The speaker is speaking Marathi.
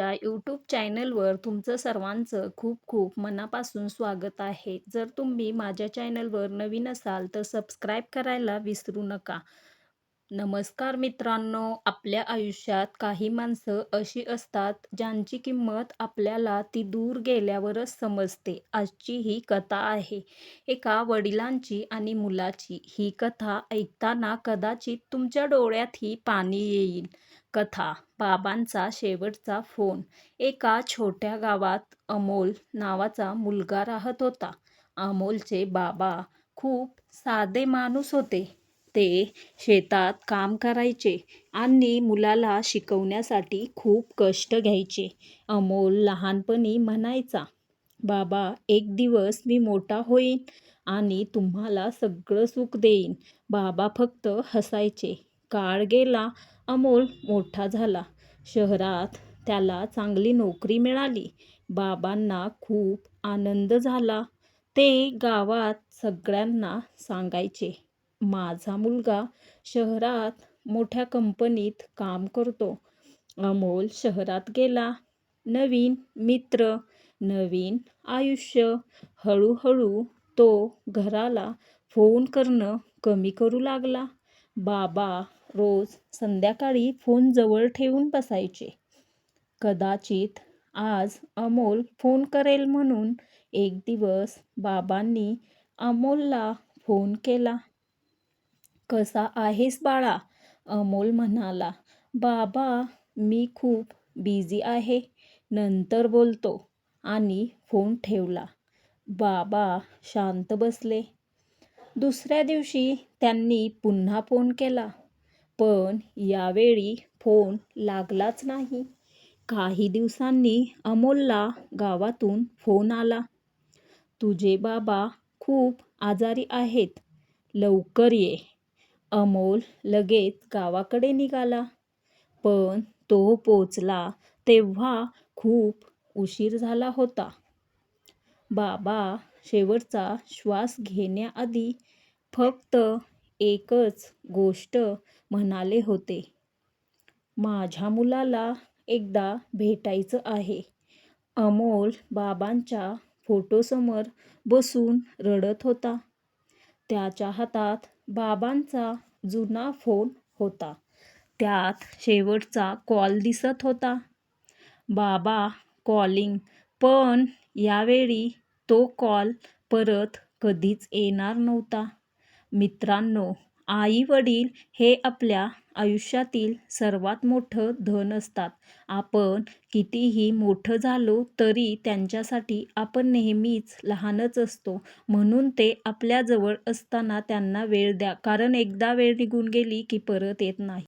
या यूट्यूब चॅनलवर तुमचं सर्वांचं खूप खूप मनापासून स्वागत आहे. जर तुम्ही माझ्या चॅनलवर नवीन असाल तर सबस्क्राईब करायला विसरू नका. नमस्कार मित्रांनो, आपल्या आयुष्यात काही माणसं अशी असतात ज्यांची किंमत आपल्याला ती दूर गेल्यावरच समजते. आजची ही कथा आहे एका वडिलांची आणि मुलाची. ही कथा ऐकताना कदाचित तुमच्या डोळ्यातही पाणी येईल. कथा बाबांचा शेवटचा फोन. एका छोट्या गावात अमोल नावाचा मुलगा राहत होता. अमोलचे बाबा खूप साधे माणूस होते. ते शेतात काम करायचे आणि मुलाला शिकवण्यासाठी खूप कष्ट घ्यायचे. अमोल लहानपणी म्हणायचा, "बाबा, एक दिवस मी मोठा होईन आणि तुम्हाला सगळं सुख देईन." बाबा फक्त हसायचे. काळ गेला. अमोल मोठा झाला. शहरात त्याला चांगली नोकरी मिळाली. बाबांना खूप आनंद झाला. ते गावात सगळ्यांना सांगायचे, "माझा मुलगा शहरात मोठ्या कंपनीत काम करतो." अमोल शहरात गेला. नवीन मित्र, नवीन आयुष्य. हळूहळू तो घराला फोन करणं कमी करू लागला. बाबा रोज संध्याकाळी फोन जवळ ठेवून बसायचे. कदाचित आज अमोल फोन करेल म्हणून एक दिवस बाबांनी अमोलला फोन केला. "कसा आहेस बाळा?" अमोल म्हणाला. "बाबा, मी खूप बिझी आहे. नंतर बोलतो." आणि फोन ठेवला. बाबा शांत बसले. दुसऱ्या दिवशी त्यांनी पुन्हा फोन केला. पण यावेळी फोन लागलाच नाही. काही दिवसांनी अमोलला गावातून फोन आला. "तुझे बाबा खूप आजारी आहेत. लवकर ये." अमोल लगेच गावाकडे निघाला. पण तो पोचला तेव्हा खूप उशीर झाला होता. बाबा शेवटचा श्वास घेण्याआधी फक्त एकच गोष्ट म्हणाले होते, "माझ्या मुलाला एकदा भेटायचं आहे." अमोल बाबांच्या फोटोसमोर बसून रडत होता. त्याच्या हातात बाबांचा जुना फोन होता. त्यात शेवटचा कॉल दिसत होता. बाबा कॉलिंग. पण यावेळी तो कॉल परत कधीच येणार नव्हता. मित्रांनो, आई-वडील हे आपल्या आयुष्यातील सर्वात मोठं धन असतात. आपण कितीही मोठं झालो तरी त्यांच्यासाठी आपण नेहमीच लहानच असतो. म्हणून ते आपल्याजवळ असताना त्यांना वेळ द्या. कारण एकदा वेळ निघून गेली की परत येत नाही.